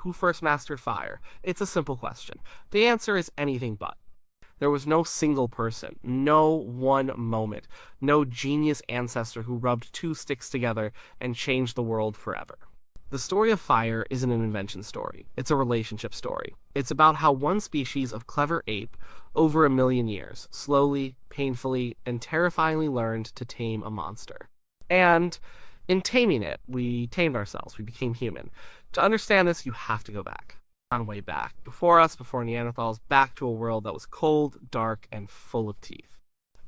Who first mastered fire? It's a simple question. The answer is anything but. There was no single person, no one moment, no genius ancestor who rubbed two sticks together and changed the world forever. The story of fire isn't an invention story. It's a relationship story. It's about how one species of clever ape, over 1 million years, slowly, painfully, and terrifyingly learned to tame a monster. And in taming it, we tamed ourselves. We became human. To understand this, you have to go back. On way back. Before us, before Neanderthals, back to a world that was cold, dark, and full of teeth.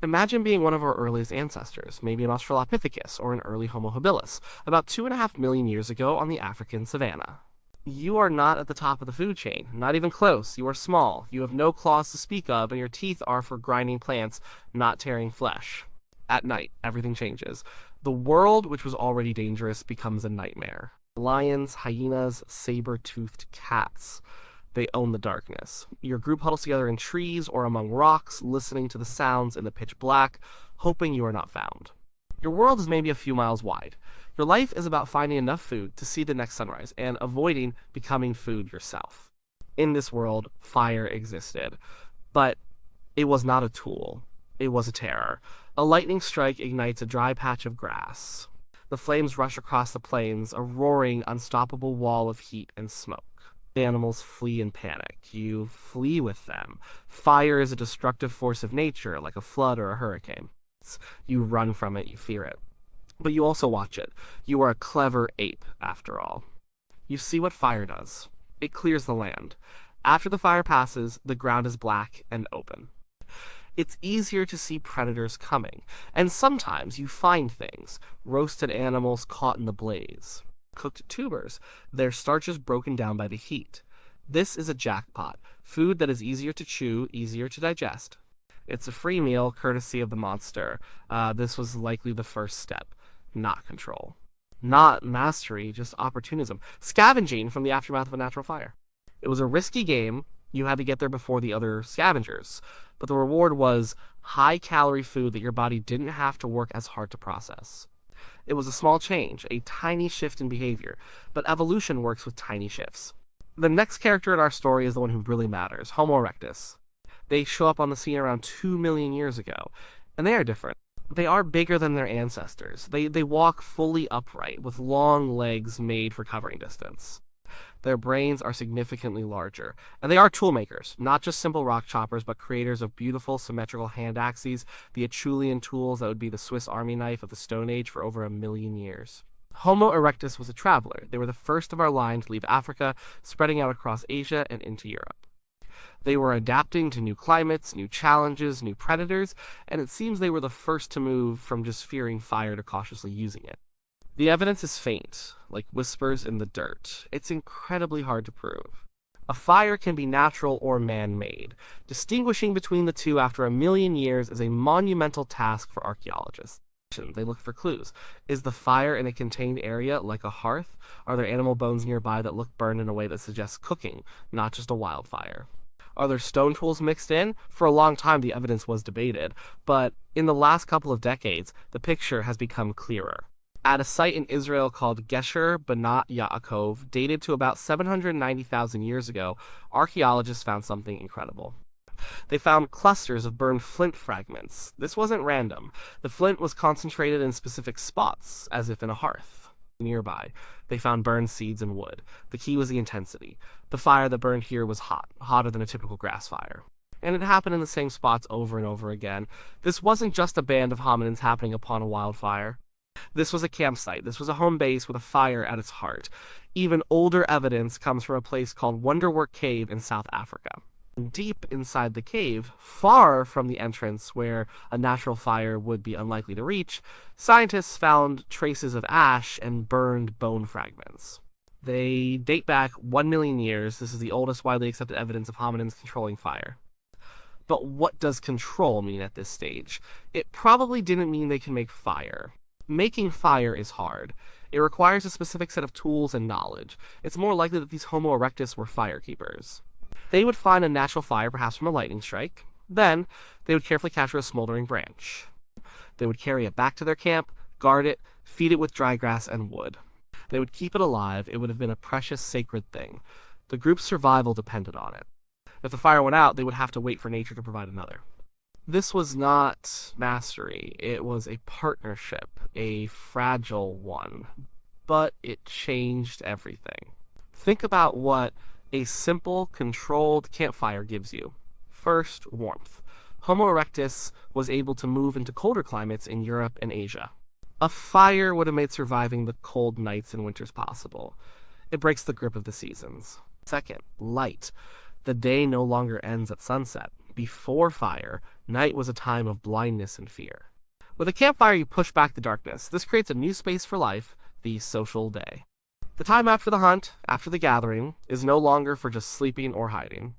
Imagine being one of our earliest ancestors, maybe an Australopithecus or an early Homo habilis, about 2.5 million years ago on the African savanna. You are not at the top of the food chain, not even close. You are small, you have no claws to speak of, and your teeth are for grinding plants, not tearing flesh. At night, everything changes. The world, which was already dangerous, becomes a nightmare. Lions, hyenas, saber-toothed cats. They own the darkness. Your group huddles together in trees or among rocks, listening to the sounds in the pitch black, hoping you are not found. Your world is maybe a few miles wide. Your life is about finding enough food to see the next sunrise and avoiding becoming food yourself. In this world, fire existed, but it was not a tool. It was a terror. A lightning strike ignites a dry patch of grass. The flames rush across the plains, a roaring, unstoppable wall of heat and smoke. The animals flee in panic. You flee with them. Fire is a destructive force of nature, like a flood or a hurricane. You run from it, you fear it. But you also watch it. You are a clever ape, after all. You see what fire does. It clears the land. After the fire passes, the ground is black and open. It's easier to see predators coming, and sometimes you find things, roasted animals caught in the blaze, cooked tubers, their starches broken down by the heat. This is a jackpot, food that is easier to chew, easier to digest. It's a free meal, courtesy of the monster. This was likely the first step, not control. Not mastery, just opportunism. Scavenging from the aftermath of a natural fire. It was a risky game. You had to get there before the other scavengers. But the reward was high-calorie food that your body didn't have to work as hard to process. It was a small change, a tiny shift in behavior, but evolution works with tiny shifts. The next character in our story is the one who really matters, Homo erectus. They show up on the scene around 2 million years ago, and they are different. They are bigger than their ancestors. They walk fully upright, with long legs made for covering distance. Their brains are significantly larger, and they are toolmakers, not just simple rock choppers, but creators of beautiful, symmetrical hand axes, the Acheulean tools that would be the Swiss Army knife of the Stone Age for over 1 million years. Homo erectus was a traveler. They were the first of our line to leave Africa, spreading out across Asia and into Europe. They were adapting to new climates, new challenges, new predators, and it seems they were the first to move from just fearing fire to cautiously using it. The evidence is faint, like whispers in the dirt. It's incredibly hard to prove. A fire can be natural or man-made. Distinguishing between the two after 1 million years is a monumental task for archaeologists. They look for clues. Is the fire in a contained area like a hearth? Are there animal bones nearby that look burned in a way that suggests cooking, not just a wildfire? Are there stone tools mixed in? For a long time, the evidence was debated, but in the last couple of decades, the picture has become clearer. At a site in Israel called Gesher Benat Yaakov, dated to about 790,000 years ago, archaeologists found something incredible. They found clusters of burned flint fragments. This wasn't random. The flint was concentrated in specific spots, as if in a hearth. Nearby, they found burned seeds and wood. The key was the intensity. The fire that burned here was hot, hotter than a typical grass fire. And it happened in the same spots over and over again. This wasn't just a band of hominins happening upon a wildfire. This was a campsite. This was a home base with a fire at its heart. Even older evidence comes from a place called Wonderwork Cave in South Africa. Deep inside the cave, far from the entrance where a natural fire would be unlikely to reach, scientists found traces of ash and burned bone fragments. They date back 1 million years. This is the oldest widely accepted evidence of hominins controlling fire. But what does control mean at this stage? It probably didn't mean they can make fire. Making fire is hard. It requires a specific set of tools and knowledge. It's more likely that these Homo erectus were firekeepers. They would find a natural fire, perhaps from a lightning strike. Then, they would carefully capture a smoldering branch. They would carry it back to their camp, guard it, feed it with dry grass and wood. They would keep it alive. It would have been a precious, sacred thing. The group's survival depended on it. If the fire went out, they would have to wait for nature to provide another. This was not mastery. It was a partnership, a fragile one, but it changed everything. Think about what a simple, controlled campfire gives you. First, warmth. Homo erectus was able to move into colder climates in Europe and Asia. A fire would have made surviving the cold nights and winters possible. It breaks the grip of the seasons. Second, light. The day no longer ends at sunset. Before fire, night was a time of blindness and fear. With a campfire, you push back the darkness. This creates a new space for life, the social day. The time after the hunt, after the gathering, is no longer for just sleeping or hiding.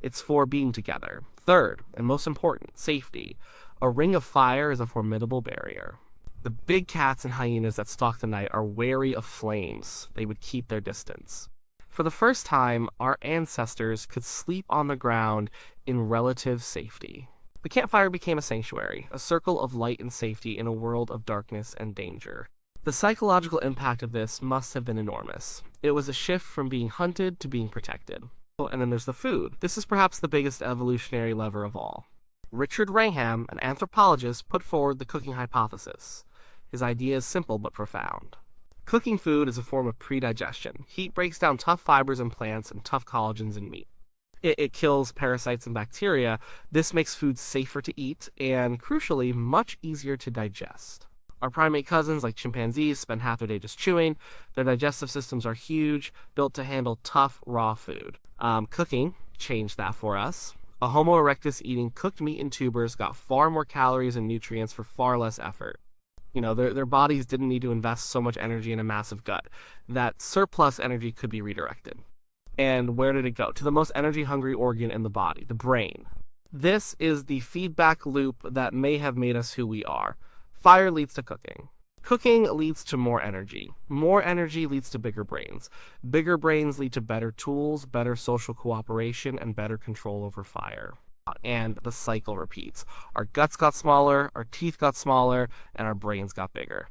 It's for being together. Third, and most important, safety. A ring of fire is a formidable barrier. The big cats and hyenas that stalk the night are wary of flames. They would keep their distance. For the first time, our ancestors could sleep on the ground in relative safety. The campfire became a sanctuary, a circle of light and safety in a world of darkness and danger. The psychological impact of this must have been enormous. It was a shift from being hunted to being protected. And then there's the food. This is perhaps the biggest evolutionary lever of all. Richard Wrangham, an anthropologist, put forward the cooking hypothesis. His idea is simple but profound. Cooking food is a form of predigestion. Heat breaks down tough fibers in plants and tough collagens in meat. It kills parasites and bacteria. This makes food safer to eat and, crucially, much easier to digest. Our primate cousins, like chimpanzees, spend half their day just chewing. Their digestive systems are huge, built to handle tough, raw food. Cooking changed that for us. A Homo erectus eating cooked meat and tubers got far more calories and nutrients for far less effort. Their bodies didn't need to invest so much energy in a massive gut. That surplus energy could be redirected. And where did it go? To the most energy-hungry organ in the body, the brain. This is the feedback loop that may have made us who we are. Fire leads to cooking. Cooking leads to more energy. More energy leads to bigger brains. Bigger brains lead to better tools, better social cooperation, and better control over fire. And the cycle repeats. Our guts got smaller, our teeth got smaller, and our brains got bigger.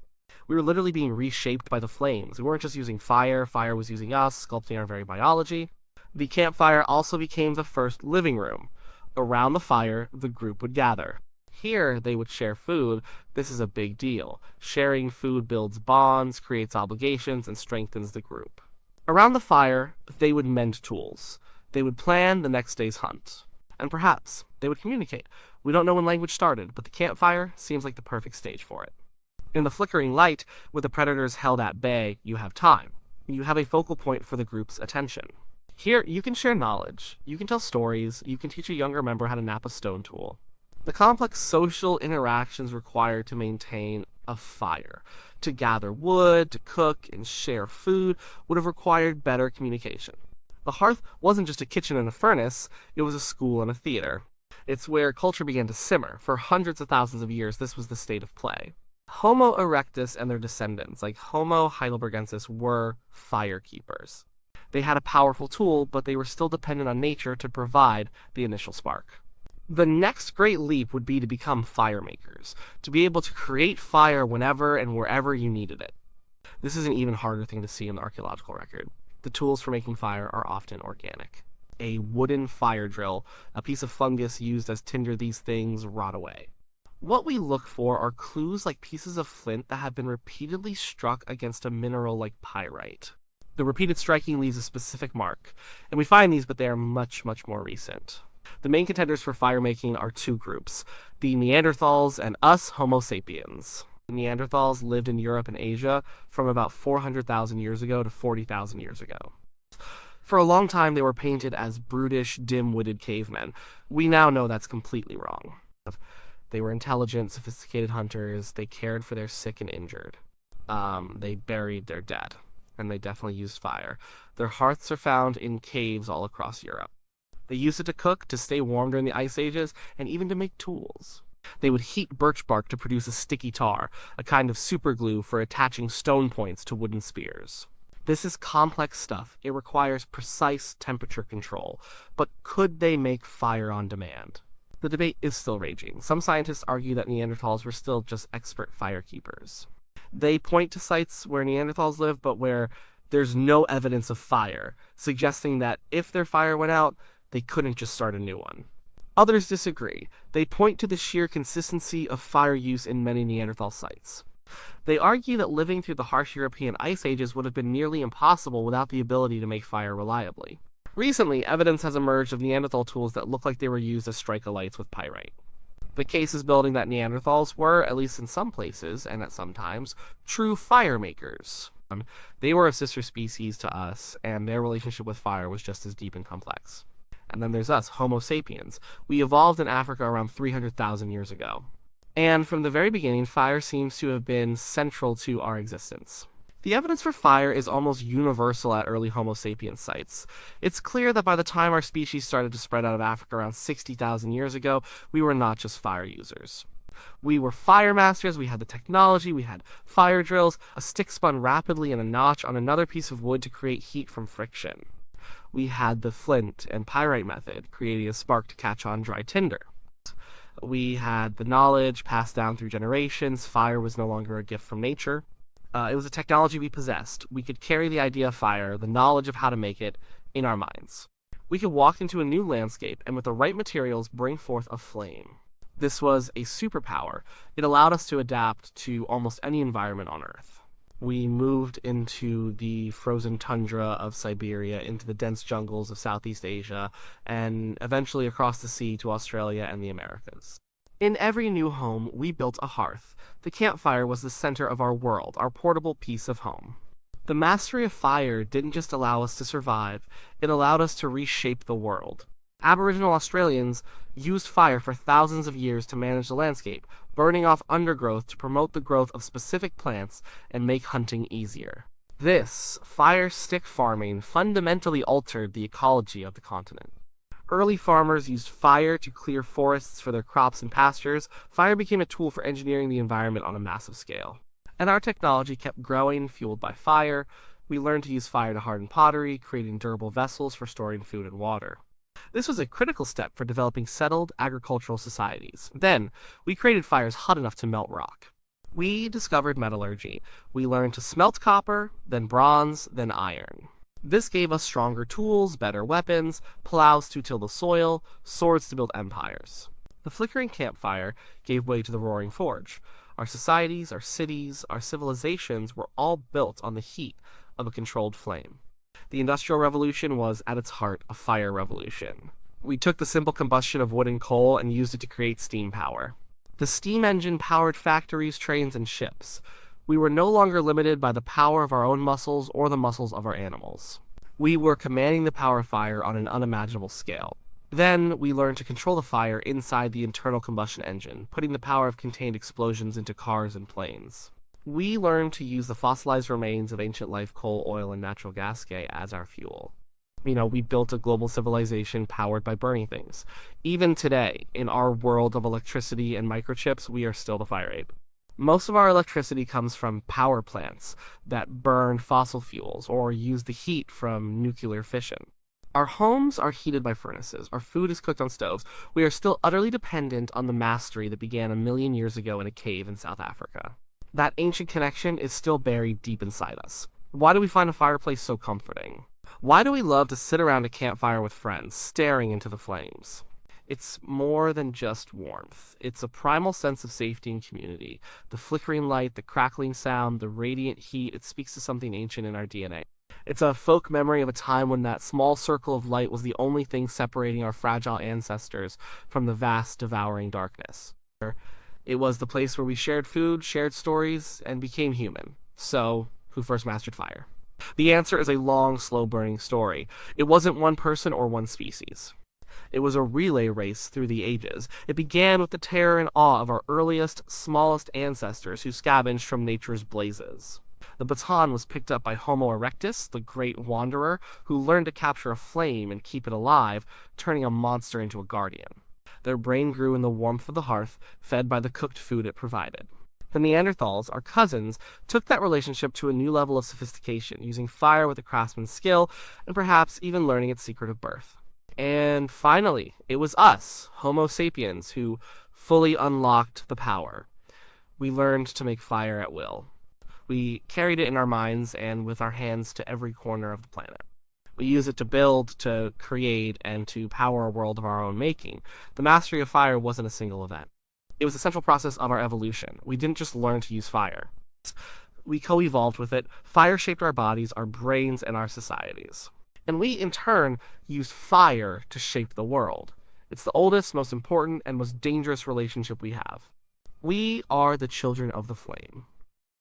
We were literally being reshaped by the flames. We weren't just using fire, fire was using us, sculpting our very biology. The campfire also became the first living room. Around the fire, the group would gather. Here, they would share food. This is a big deal. Sharing food builds bonds, creates obligations, and strengthens the group. Around the fire, they would mend tools. They would plan the next day's hunt. And perhaps they would communicate. We don't know when language started, but the campfire seems like the perfect stage for it. In the flickering light, with the predators held at bay, you have time. You have a focal point for the group's attention. Here, you can share knowledge. You can tell stories. You can teach a younger member how to nap a stone tool. The complex social interactions required to maintain a fire, to gather wood, to cook, and share food would have required better communication. The hearth wasn't just a kitchen and a furnace, it was a school and a theater. It's where culture began to simmer. For hundreds of thousands of years, this was the state of play. Homo erectus and their descendants, like Homo heidelbergensis, were fire keepers. They had a powerful tool, but they were still dependent on nature to provide the initial spark. The next great leap would be to become fire makers, to be able to create fire whenever and wherever you needed it. This is an even harder thing to see in the archaeological record. The tools for making fire are often organic. A wooden fire drill, a piece of fungus used as tinder, these things rot away. What we look for are clues like pieces of flint that have been repeatedly struck against a mineral like pyrite. The repeated striking leaves a specific mark, and we find these, but they are much, much more recent. The main contenders for fire making are two groups, the Neanderthals and us, Homo sapiens. Neanderthals lived in Europe and Asia from about 400,000 years ago to 40,000 years ago. For a long time, they were painted as brutish, dim-witted cavemen. We now know that's completely wrong. They were intelligent, sophisticated hunters. They cared for their sick and injured. They buried their dead, and they definitely used fire. Their hearths are found in caves all across Europe. They used it to cook, to stay warm during the ice ages, and even to make tools. They would heat birch bark to produce a sticky tar, a kind of superglue for attaching stone points to wooden spears. This is complex stuff. It requires precise temperature control. But could they make fire on demand? The debate is still raging. Some scientists argue that Neanderthals were still just expert fire keepers. They point to sites where Neanderthals lived, but where there's no evidence of fire, suggesting that if their fire went out, they couldn't just start a new one. Others disagree. They point to the sheer consistency of fire use in many Neanderthal sites. They argue that living through the harsh European ice ages would have been nearly impossible without the ability to make fire reliably. Recently, evidence has emerged of Neanderthal tools that look like they were used as strike-a-lights with pyrite. The case is building that Neanderthals were, at least in some places and at some times, true fire makers. They were a sister species to us, and their relationship with fire was just as deep and complex. And then there's us, Homo sapiens. We evolved in Africa around 300,000 years ago. And from the very beginning, fire seems to have been central to our existence. The evidence for fire is almost universal at early Homo sapiens sites. It's clear that by the time our species started to spread out of Africa around 60,000 years ago, we were not just fire users. We were fire masters, we had the technology, we had fire drills, a stick spun rapidly in a notch on another piece of wood to create heat from friction. We had the flint and pyrite method, creating a spark to catch on dry tinder. We had the knowledge passed down through generations. Fire was no longer a gift from nature. It was a technology we possessed. We could carry the idea of fire, the knowledge of how to make it, in our minds. We could walk into a new landscape and with the right materials bring forth a flame. This was a superpower. It allowed us to adapt to almost any environment on Earth. We moved into the frozen tundra of Siberia, into the dense jungles of Southeast Asia, and eventually across the sea to Australia and the Americas. In every new home, we built a hearth. The campfire was the center of our world, our portable piece of home. The mastery of fire didn't just allow us to survive, it allowed us to reshape the world. Aboriginal Australians used fire for thousands of years to manage the landscape, burning off undergrowth to promote the growth of specific plants and make hunting easier. This, fire stick farming, fundamentally altered the ecology of the continent. Early farmers used fire to clear forests for their crops and pastures. Fire became a tool for engineering the environment on a massive scale. And our technology kept growing, fueled by fire. We learned to use fire to harden pottery, creating durable vessels for storing food and water. This was a critical step for developing settled agricultural societies. Then, we created fires hot enough to melt rock. We discovered metallurgy. We learned to smelt copper, then bronze, then iron. This gave us stronger tools, better weapons, plows to till the soil, swords to build empires. The flickering campfire gave way to the roaring forge. Our societies, our cities, our civilizations were all built on the heat of a controlled flame. The Industrial Revolution was, at its heart, a fire revolution. We took the simple combustion of wood and coal and used it to create steam power. The steam engine powered factories, trains, and ships. We were no longer limited by the power of our own muscles or the muscles of our animals. We were commanding the power of fire on an unimaginable scale. Then, we learned to control the fire inside the internal combustion engine, putting the power of contained explosions into cars and planes. We learned to use the fossilized remains of ancient life, coal, oil, and natural gas as our fuel. We built a global civilization powered by burning things. Even today, in our world of electricity and microchips, we are still the fire ape. Most of our electricity comes from power plants that burn fossil fuels or use the heat from nuclear fission. Our homes are heated by furnaces. Our food is cooked on stoves. We are still utterly dependent on the mastery that began 1,000,000 years ago in a cave in South Africa. That ancient connection is still buried deep inside us. Why do we find a fireplace so comforting? Why do we love to sit around a campfire with friends, staring into the flames? It's more than just warmth. It's a primal sense of safety and community. The flickering light, the crackling sound, the radiant heat, it speaks to something ancient in our DNA. It's a folk memory of a time when that small circle of light was the only thing separating our fragile ancestors from the vast, devouring darkness. It was the place where we shared food, shared stories, and became human. So, who first mastered fire? The answer is a long, slow-burning story. It wasn't one person or one species. It was a relay race through the ages. It began with the terror and awe of our earliest, smallest ancestors who scavenged from nature's blazes. The baton was picked up by Homo erectus, the great wanderer, who learned to capture a flame and keep it alive, turning a monster into a guardian. Their brain grew in the warmth of the hearth, fed by the cooked food it provided. The Neanderthals, our cousins, took that relationship to a new level of sophistication, using fire with a craftsman's skill, and perhaps even learning its secret of birth. And finally, it was us, Homo sapiens, who fully unlocked the power. We learned to make fire at will. We carried it in our minds and with our hands to every corner of the planet. We use it to build, to create, and to power a world of our own making. The mastery of fire wasn't a single event. It was a central process of our evolution. We didn't just learn to use fire. We co-evolved with it. Fire shaped our bodies, our brains, and our societies. And we, in turn, used fire to shape the world. It's the oldest, most important, and most dangerous relationship we have. We are the children of the flame.